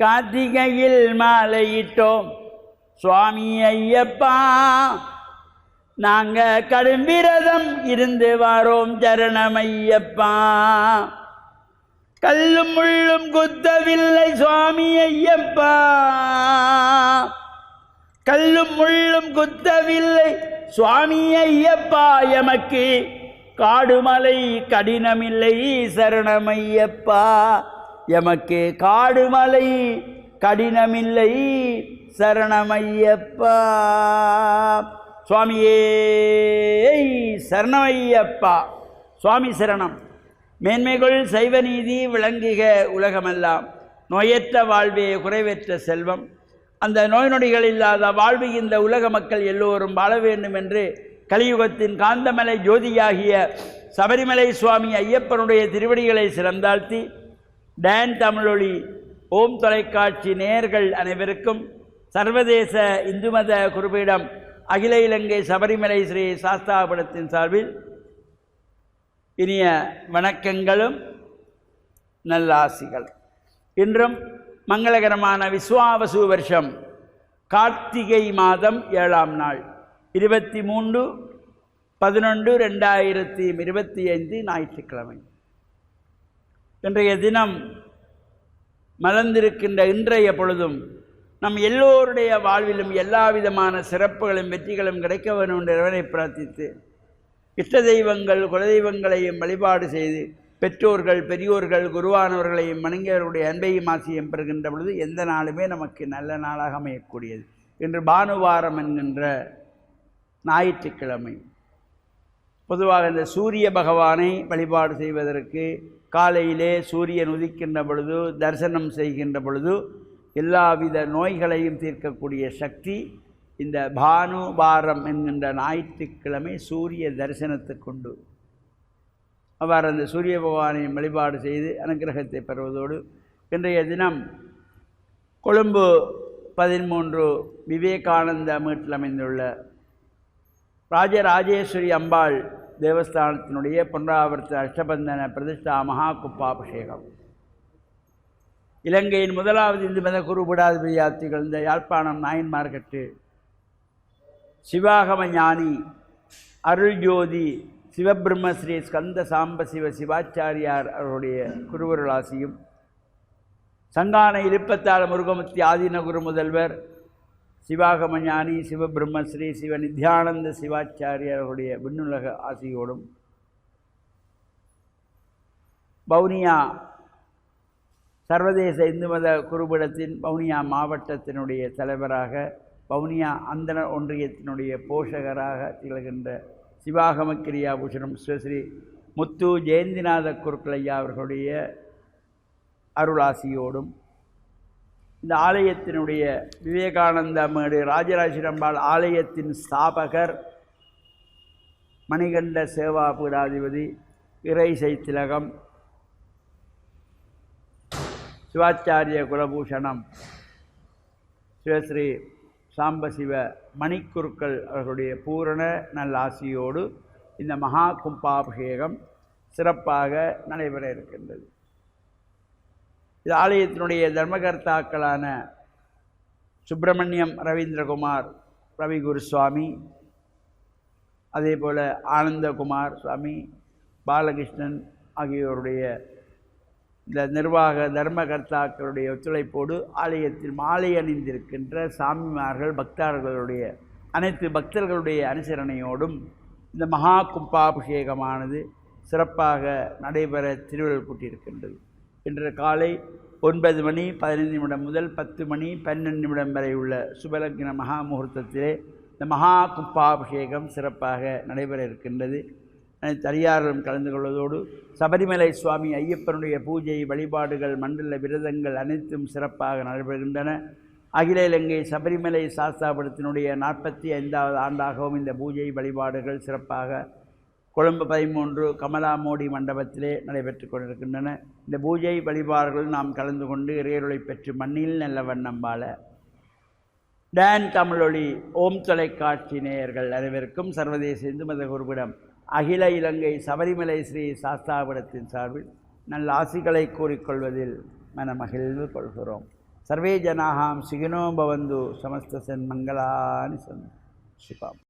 கார்த்திகையில் மாலையிட்டோம் சுவாமி ஐயப்பா, நாங்க கடும் விரதம் இருந்து வாரோம் சரணமையப்பா. கல்லும் முள்ளும் குத்தவில்லை சுவாமி ஐயப்பா, கல்லும் முள்ளும் குத்தவில்லை சுவாமி ஐயப்பா. எமக்கு காடுமலை கடினமில்லை சரணமையப்பா, எமக்கு காடுமலை கடினமில்லை சரணமையப்பா. சுவாமியே சரணமையப்பா. சுவாமி சரணம். மேன்மைகள் சைவ நீதி விளங்குக உலகமெல்லாம். நோயற்ற வாழ்வே குறைவற்ற செல்வம். அந்த நோய் நொடிகள் இல்லாத வாழ்வு இந்த உலக மக்கள் எல்லோரும் வாழ வேண்டும் என்று கலியுகத்தின் காந்தமலை ஜோதியாகிய சபரிமலை சுவாமி ஐயப்பனுடைய திருவடிகளை சிறந்தாழ்த்தி டான் தமிழொலி ஓம் தொலைக்காட்சி நேயர்கள் அனைவருக்கும் சர்வதேச இந்து மத குருபீடம் அகில இலங்கை சபரிமலை ஸ்ரீ சாஸ்தாபுரத்தின் சார்பில் இனிய வணக்கங்களும் நல்லாசிகள். இன்றும் மங்களகரமான விஸ்வாவசு வருஷம் கார்த்திகை மாதம் 7ஆம் நாள் 23/11/2025 ஞாயிற்றுக்கிழமை. இன்றைய தினம் மலர்ந்திருக்கின்ற இன்றைய பொழுதும் நம் எல்லோருடைய வாழ்விலும் எல்லா விதமான சிறப்புகளும் வெற்றிகளும் கிடைக்க வேண்டும் என்று இறைவனை பிரார்த்தித்து இஷ்ட தெய்வங்கள் குலதெய்வங்களையும் வழிபாடு செய்து பெற்றோர்கள் பெரியோர்கள் குருவானவர்களையும் வணங்கியவர்களுடைய அன்பையும் ஆசியும் பெறுகின்ற பொழுது எந்த நாளுமே நமக்கு நல்ல நாளாக அமையக்கூடியது. இன்று பானுவாரம் என்கின்ற ஞாயிற்றுக்கிழமை. பொதுவாக இந்த சூரிய பகவானை வழிபாடு செய்வதற்கு காலையிலே சூரியன் உதிக்கின்ற பொழுது தரிசனம் செய்கின்ற பொழுது எல்லாவித நோய்களையும் தீர்க்கக்கூடிய சக்தி இந்த பானுவாரம் என்கின்ற ஞாயிற்றுக்கிழமை சூரிய தரிசனத்துக்குண்டு. அவ்வாறு அந்த சூரிய பகவானையும் வழிபாடு செய்து அனுகிரகத்தை பெறுவதோடு இன்றைய தினம் கொழும்பு 13 விவேகானந்த மீட்டில் அமைந்துள்ள ராஜராஜேஸ்வரி அம்பாள் தேவஸ்தானத்தினுடைய புனராவர்த்த அஷ்டபந்தன பிரதிஷ்டா மகா கும்பாபிஷேகம். இலங்கையின் முதலாவது இந்து மத குருபீடாதிபதியாக திகழ்ந்த யாழ்ப்பாணம் நாயன்மார்கட்டு சிவாகம ஞானி அருள்ஜோதி சிவபிரம்மஸ்ரீ ஸ்கந்த சாம்ப சிவ சிவாச்சாரியார் அவருடைய குருவருளாசியும் சங்கான இருப்பத்தாள முருகமுத்தி ஆதீன குரு முதல்வர் சிவாகம ஞானி சிவபிரம்மஸ்ரீ சிவ நித்யானந்த சிவாச்சாரியார் அவருடைய விண்ணுலக ஆசியோடும் வவுனியா சர்வதேச இந்து மத குருபீடத்தின் வவுனியா மாவட்டத்தினுடைய தலைவராக வவுனியா அந்தன ஒன்றியத்தினுடைய போஷகராக திகழ்கின்ற சிவாகம கிரியாபூஷணம் ஸ்ரீ முத்து ஜெயந்திநாத குருக்களையா அவர்களுடைய அருளாசியோடும் இந்த ஆலயத்தினுடைய விவேகானந்த மேடு ராஜராஜரம்பாள் ஆலயத்தின் ஸ்தாபகர் மணிகண்ட சேவா பீடாதிபதி இறைசை திலகம் சிவாச்சாரிய குலபூஷணம் சிவஸ்ரீ சாம்பசிவ மணிக்குருக்கள் அவர்களுடைய பூரண நல்லாசியோடு இந்த மகா கும்பாபிஷேகம் சிறப்பாக நடைபெற இருக்கின்றது. இது ஆலயத்தினுடைய தர்மகர்த்தாக்களான சுப்பிரமணியம் ரவீந்திரகுமார் ரவி குருசுவாமி, அதே போல் ஆனந்தகுமார் சுவாமி, பாலகிருஷ்ணன் ஆகியோருடைய இந்த நிர்வாக தர்மகர்த்தாக்களுடைய ஒத்துழைப்போடு ஆலயத்தில் மாலை அணிந்திருக்கின்ற சாமிமார்கள் பக்தர்களுடைய அனைத்து பக்தர்களுடைய அனுசரணையோடும் இந்த மகா கும்பாபிஷேகமானது சிறப்பாக நடைபெற திருவிழா கூட்டியிருக்கின்றது. இன்று காலை 9 மணி 15 நிமிடம் முதல் 10 மணி 12 நிமிடம் வரை உள்ள சுபலக்ன மகா முகூர்த்தத்திலே இந்த மகா கும்பாபிஷேகம் சிறப்பாக நடைபெற இருக்கின்றது. தனியாரும் கலந்து கொள்வதோடு சபரிமலை சுவாமி ஐயப்பனுடைய பூஜை வழிபாடுகள் மண்டல விரதங்கள் அனைத்தும் சிறப்பாக நடைபெறுகின்றன. அகில இலங்கை சபரிமலை சாஸ்தாபுரத்தினுடைய 45வது ஆண்டாகவும் இந்த பூஜை வழிபாடுகள் சிறப்பாக கொழும்பு 13 கமலா மோடி மண்டபத்திலே நடைபெற்று கொண்டிருக்கின்றன. இந்த பூஜை வழிபாடுகள் நாம் கலந்து கொண்டு இறையருளை பெற்று மண்ணில் நல்ல வண்ணம் வாழ டான் தமிழொலி ஓம் தொலைக்காட்சி நேயர்கள் அனைவருக்கும் சர்வதேச இந்து மத குருபீடம் அகில இலங்கை சபரிமலை ஸ்ரீ சாஸ்தாபுரத்தின் சார்பில் நல்ல ஆசிகளை கூறிக்கொள்வதில் மனமகிழ்வு கொள்கிறோம். सर्वे जनाः सुखिनो भवन्तु समस्तसन्मङ्गलानि सन्तु शुभम्।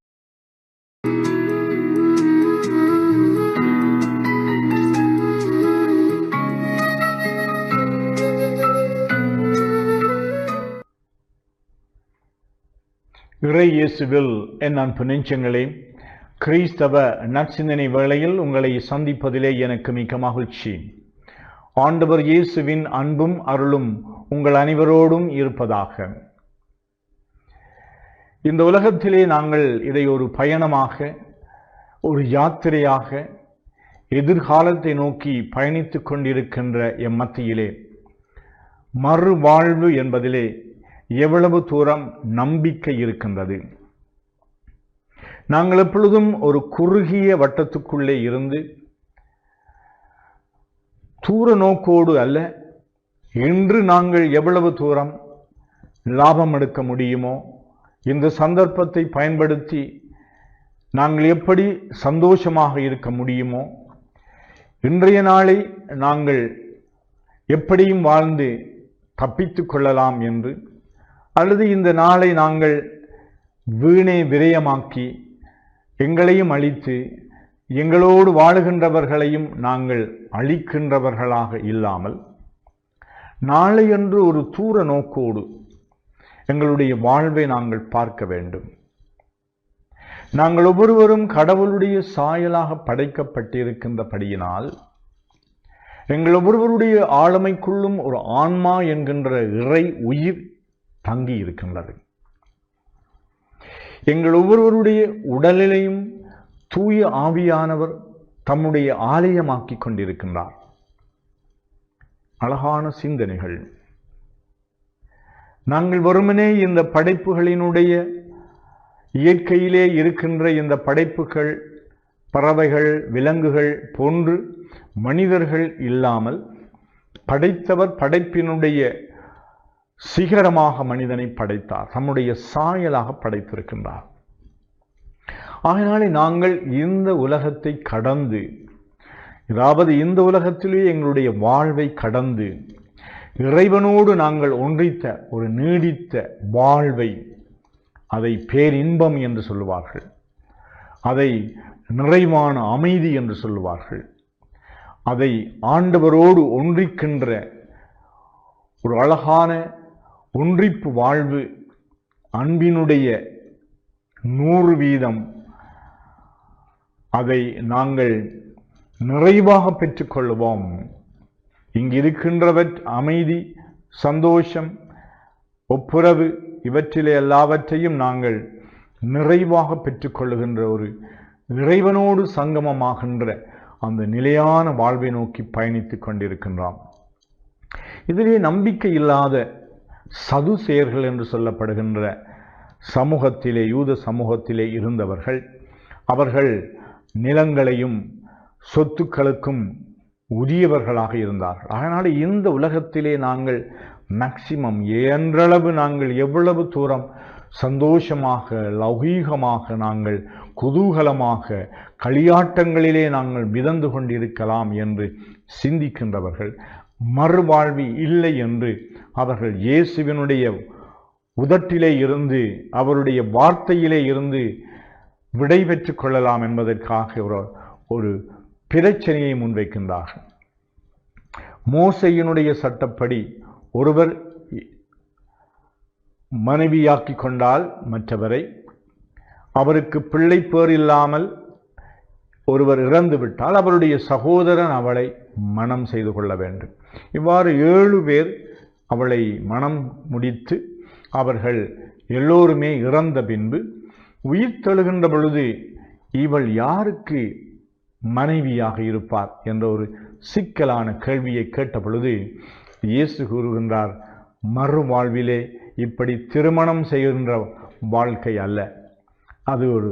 இறை இயேசுவில் என் அன்பு நெஞ்சங்களே, கிறிஸ்தவ நற்சிந்தனை வேளையில் உங்களை சந்திப்பதிலே எனக்கு மிக்க மகிழ்ச்சி. ஆண்டவர் இயேசுவின் அன்பும் அருளும் உங்கள் அனைவரோடும் இருப்பதாக. இந்த உலகத்திலே நாங்கள் இதை ஒரு பயணமாக, ஒரு யாத்திரையாக, எதிர்காலத்தை நோக்கி பயணித்துக் கொண்டிருக்கின்ற எம் மத்தியிலே மறுவாழ்வு என்பதிலே எவ்வளவு தூரம் நம்பிக்கை இருக்கின்றது. நாங்கள் எப்பொழுதும் ஒரு குறுகிய வட்டத்துக்குள்ளே இருந்து தூர நோக்கோடு அல்ல, இன்று நாங்கள் எவ்வளவு தூரம் லாபம் எடுக்க முடியுமோ, இந்த சந்தர்ப்பத்தை பயன்படுத்தி நாங்கள் எப்படி சந்தோஷமாக இருக்க முடியுமோ, இன்றைய நாளை நாங்கள் எப்படியும் வாழ்ந்து தப்பித்துக் கொள்ளலாம் என்று, அல்லது இந்த நாளை நாங்கள் வீணே விரயமாக்கி எங்களையும் அழித்து எங்களோடு வாழுகின்றவர்களையும் நாங்கள் அழிக்கின்றவர்களாக இல்லாமல், நாளையன்று ஒரு தூர நோக்கோடு எங்களுடைய வாழ்வை நாங்கள் பார்க்க வேண்டும். நாங்கள் ஒவ்வொருவரும் கடவுளுடைய சாயலாக படைக்கப்பட்டிருக்கின்றபடியினால் எங்கள் ஒவ்வொருவருடைய ஆளுமைக்குள்ளும் ஒரு ஆன்மா என்கின்ற இறை உயிர் தங்கி இருக்கின்றது. எங்கள் ஒவ்வொருவருடைய உடலிலையும் தூய ஆவியானவர் தம்முடைய ஆலயமாக்கி கொண்டிருக்கின்றார். அழகான சிந்தனைகள். நாங்கள் வெறுமனே இந்த படைப்புகளினுடைய இயற்கையிலே இருக்கின்ற இந்த படைப்புகள், பறவைகள், விலங்குகள் போன்று மனிதர்கள் இல்லாமல் படைத்தவர் படைப்பினுடைய சிகரமாக மனிதனை படைத்தார், தம்முடைய சாயலாக படைத்திருக்கின்றார். ஆகையினாலே நாங்கள் இந்த உலகத்தை கடந்து, அதாவது இந்த உலகத்திலே எங்களுடைய வாழ்வை கடந்து இறைவனோடு நாங்கள் ஒன்றித்த ஒரு நீடித்த வாழ்வை, அதை பேரின்பம் என்று சொல்லுவார்கள், அதை நிறைவான அமைதி என்று சொல்லுவார்கள், அதை ஆண்டவரோடு ஒன்றிக்கின்ற ஒரு அழகான ஒன்றிப்பு வாழ்வு, அன்பினுடைய 100% அதை நாங்கள் நிறைவாக பெற்றுக்கொள்வோம். இங்கிருக்கின்றவற்றை அமைதி, சந்தோஷம், ஒப்புரவு, இவற்றிலே எல்லாவற்றையும் நாங்கள் நிறைவாக பெற்றுக்கொள்ளுகின்ற ஒரு இறைவனோடு சங்கமமாகின்ற அந்த நிலையான வாழ்வை நோக்கி பயணித்துக் கொண்டிருக்கின்றோம். இதிலே நம்பிக்கை இல்லாத சதுசேயர்கள் என்று சொல்லப்படுகின்ற சமூகத்திலே, யூத சமூகத்திலே இருந்தவர்கள், அவர்கள் நிலங்களையும் சொத்துக்களுக்கும் உரியவர்களாக இருந்தார்கள். அதனால் இந்த உலகத்திலே நாங்கள் மேக்சிமம் இயன்றளவு நாங்கள் எவ்வளவு தூரம் சந்தோஷமாக, லௌகீகமாக, நாங்கள் குதூகலமாக, களியாட்டங்களிலே நாங்கள் மிதந்து கொண்டிருக்கலாம் என்று சிந்திக்கின்றவர்கள், மறுவாழ்வு இல்லை என்று அவர்கள் இயேசுவினுடைய உதட்டிலே இருந்து, அவருடைய வார்த்தையிலே இருந்து விடை பெற்றுக் கொள்ளலாம் என்பதற்காக ஒரு பிரச்சனையை முன்வைக்கின்றார்கள். மோசையினுடைய சட்டப்படி ஒருவர் மனைவியாக்கி கொண்டால் மற்றவரை, அவருக்கு பிள்ளை பேர் இல்லாமல் ஒருவர் இறந்து விட்டால் அவருடைய சகோதரன் அவளை மணம் செய்து கொள்ள வேண்டும். இவ்வாறு 7 பேர் அவளை மணம் முடித்து அவர்கள் எல்லோருமே இறந்த பின்பு உயிர் தெழுகின்ற பொழுது இவள் யாருக்கு மனைவியாக இருப்பார் என்ற ஒரு சிக்கலான கேள்வியை கேட்ட பொழுது இயேசு கூறுகின்றார், மறுவாழ்விலே இப்படி திருமணம் செய்கின்ற வாழ்க்கை அல்ல, அது ஒரு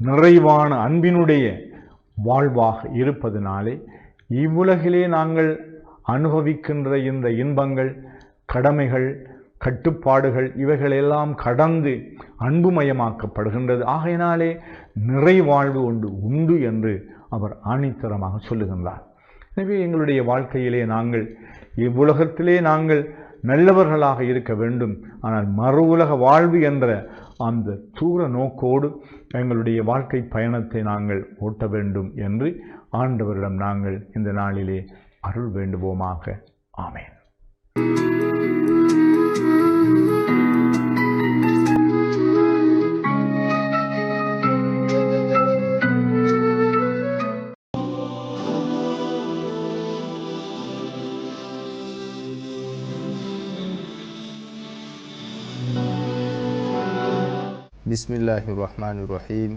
நிறைவான அன்பினுடைய வாழ்வாக இருப்பதனாலே இவ்வுலகிலே நாங்கள் அனுபவிக்கின்ற இந்த இன்பங்கள், கடமைகள், கட்டுப்பாடுகள் இவைகளெல்லாம் கடந்து அன்புமயமாக்கப்படுகின்றது. ஆகையினாலே நிறைவாழ்வு ஒன்று உண்டு என்று அவர் ஆணித்தரமாக சொல்லுகின்றார். எனவே எங்களுடைய வாழ்க்கையிலே நாங்கள் இவ்வுலகத்திலே நாங்கள் நல்லவர்களாக இருக்க வேண்டும். ஆனால் மறு உலக வாழ்வு என்ற அந்த தூர நோக்கோடு எங்களுடைய வாழ்க்கை பயணத்தை நாங்கள் ஓட்ட வேண்டும் என்று ஆண்டவரிடம் நாங்கள் இந்த நாளிலே அருள் வேண்டுவோமாக. ஆமென். Bismillahirrahmanirrahim.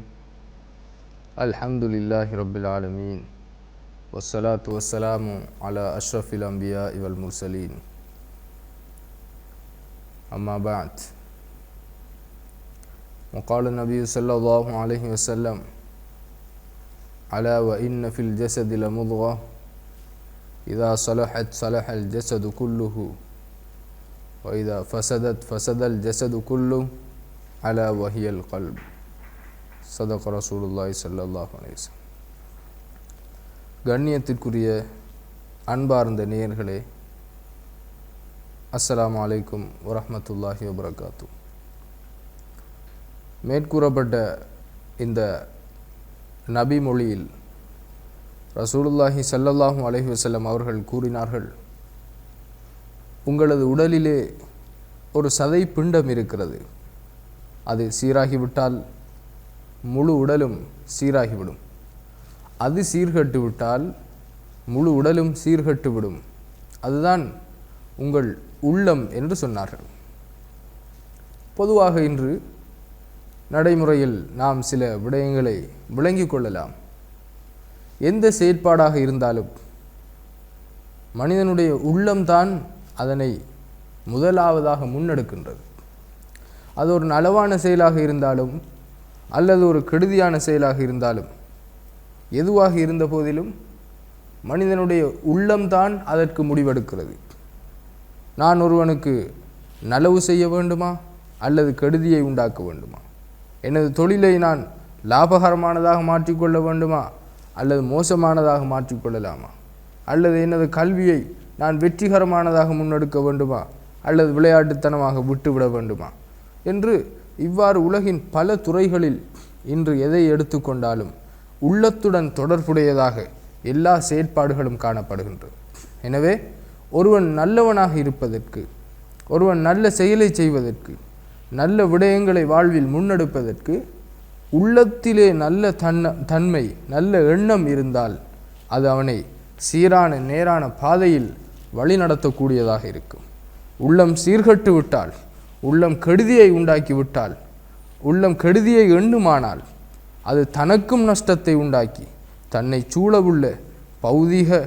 Alhamdulillahi Rabbil Alamin. Wassalatu wassalamu ala ashrafil anbiya wal mursalin. Amma ba'd. Waqala an-nabiy sallallahu alayhi wa sallam, ala wa inna fil jasadi la mudghah idha salahat salaha al-jasadu kulluhu wa idha fasadat fasada al-jasadu kulluhu ala wahiyal qalb. சதக ரசூலுல்லாஹி ஸல்லல்லாஹு அலைஹி வஸல்லம். கண்ணியத்திற்குரிய அன்பார்ந்த நேயர்களே, அஸ்ஸலாமு அலைக்கும் வரஹ்மத்துல்லாஹி வபரகாத்து. மேற்கூறப்பட்ட இந்த நபி மொழியில் ரசூலுல்லாஹி ஸல்லல்லாஹு அலைஹி வஸல்லம் அவர்கள் கூறினார்கள், உங்களது உடலிலே ஒரு சதை பிண்டம் இருக்கிறது. அது சீராகிவிட்டால் முழு உடலும் சீராகிவிடும். அது சீர்கட்டுவிட்டால் முழு உடலும் சீர்கட்டுவிடும். அதுதான் உங்கள் உள்ளம் என்று சொன்னார்கள். பொதுவாக இன்று நடைமுறையில் நாம் சில விடயங்களை விளங்கிக் கொள்ளலாம். எந்த செயற்பாடாக இருந்தாலும் மனிதனுடைய உள்ளம்தான் அதனை முதலாவதாக முன்னெடுக்கின்றது. அது ஒரு நலவான செயலாக இருந்தாலும் அல்லது ஒரு கெடுதியான செயலாக இருந்தாலும் எதுவாக இருந்த போதிலும் மனிதனுடைய உள்ளம்தான் அதற்கு முடிவெடுக்கிறது. நான் ஒருவனுக்கு நலவு செய்ய வேண்டுமா அல்லது கெடுதியை உண்டாக்க வேண்டுமா? எனது தொழிலை நான் லாபகரமானதாக மாற்றிக்கொள்ள வேண்டுமா அல்லது மோசமானதாக மாற்றிக்கொள்ளலாமா? அல்லது எனது கல்வியை நான் வெற்றிகரமானதாக முன்னெடுக்க வேண்டுமா அல்லது விளையாட்டுத்தனமாக விட்டுவிட வேண்டுமா என்று இவ்வாறு உலகின் பல துறைகளில் இன்று எதை எடுத்துக்கொண்டாலும் உள்ளத்துடன் தொடர்புடையதாக எல்லா செயற்பாடுகளும் காணப்படுகின்றது. எனவே ஒருவன் நல்லவனாக இருப்பதற்கு, ஒருவன் நல்ல செயலை செய்வதற்கு, நல்ல விடயங்களை வாழ்வில் முன்னெடுப்பதற்கு உள்ளத்திலே நல்ல தன்மை, நல்ல எண்ணம் இருந்தால் அது அவனை சீரான நேரான பாதையில் வழிநடத்தக்கூடியதாக இருக்கும். உள்ளம் சீர்கட்டு விட்டால், உள்ளம் கெடுதியை உண்டாக்கிவிட்டால், உள்ளம் கெடுதியை எண்ணுமானால் அது தனக்கும் நஷ்டத்தை உண்டாக்கி தன்னை சூழவுள்ள பௌதிக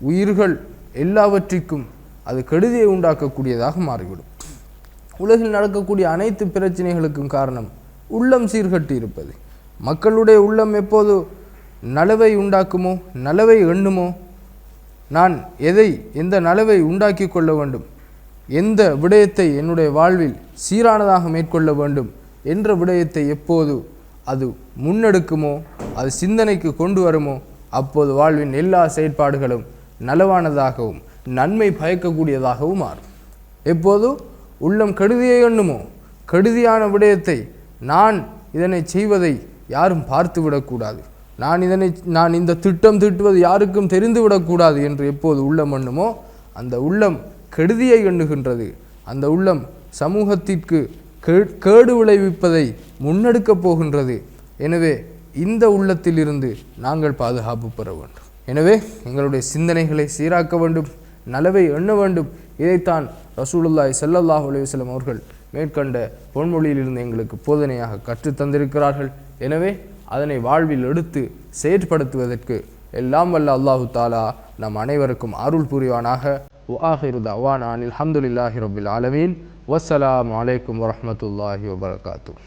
உயிர்கள் எல்லாவற்றிற்கும் அது கெடுதியை உண்டாக்கக்கூடியதாக மாறிவிடும். உலகில் நடக்கக்கூடிய அனைத்து பிரச்சனைகளுக்கும் காரணம் உள்ளம் சீர்கட்டு இருப்பது. மக்களுடைய உள்ளம் எப்போது நலவை உண்டாக்குமோ, நலவை எண்ணுமோ, நான் எந்த நலவை உண்டாக்கி கொள்ள வேண்டும், எந்த விடயத்தை என்னுடைய வாழ்வில் சீரானதாக மேற்கொள்ள வேண்டும் என்ற விடயத்தை எப்போது அது முன்னெடுக்குமோ, அது சிந்தனைக்கு கொண்டு வருமோ, அப்போது வாழ்வின் எல்லா செயற்பாடுகளும் நலவானதாகவும் நன்மை பயக்கக்கூடியதாகவும் மாறும். எப்போது உள்ளம் கெடுதியை எண்ணுமோ, கெடுதியான விடயத்தை நான் இதனை செய்வதை யாரும் பார்த்து விடக்கூடாது, நான் இந்த திட்டம் தீட்டுவது யாருக்கும் தெரிந்துவிடக்கூடாது என்று எப்போது உள்ளம் எண்ணுமோ, அந்த உள்ளம் கெடுதியை எண்ணுகின்றது. அந்த உள்ளம் சமூகத்திற்கு கேடு விளைவிப்பதை முன்னெடுக்கப் போகின்றது. எனவே இந்த உள்ளத்திலிருந்து நாங்கள் பாதுகாப்பு பெற வேண்டும். எனவே எங்களுடைய சிந்தனைகளை சீராக்க வேண்டும், நலவை எண்ண வேண்டும். இதைத்தான் ரசூலுல்லாஹி ஸல்லல்லாஹு அலைஹி வஸல்லம் அவர்கள் மேற்கண்ட பொன்மொழியிலிருந்து எங்களுக்கு போதனையாக கற்றுத் தந்திருக்கிறார்கள். எனவே அதனை வாழ்வில் எடுத்து செயற்படுத்துவதற்கு எல்லாம் வல்ல அல்லாஹு தாலா நம் அனைவருக்கும் அருள் புரிவானாக. வஆகிரு தஅவானா அல்ஹம்துலில்லாஹி ரப்பில் ஆலமீன். வஸ்ஸலாமு அலைக்கும் வரஹ்மத்துல்லாஹி வபரகாத்துஹு.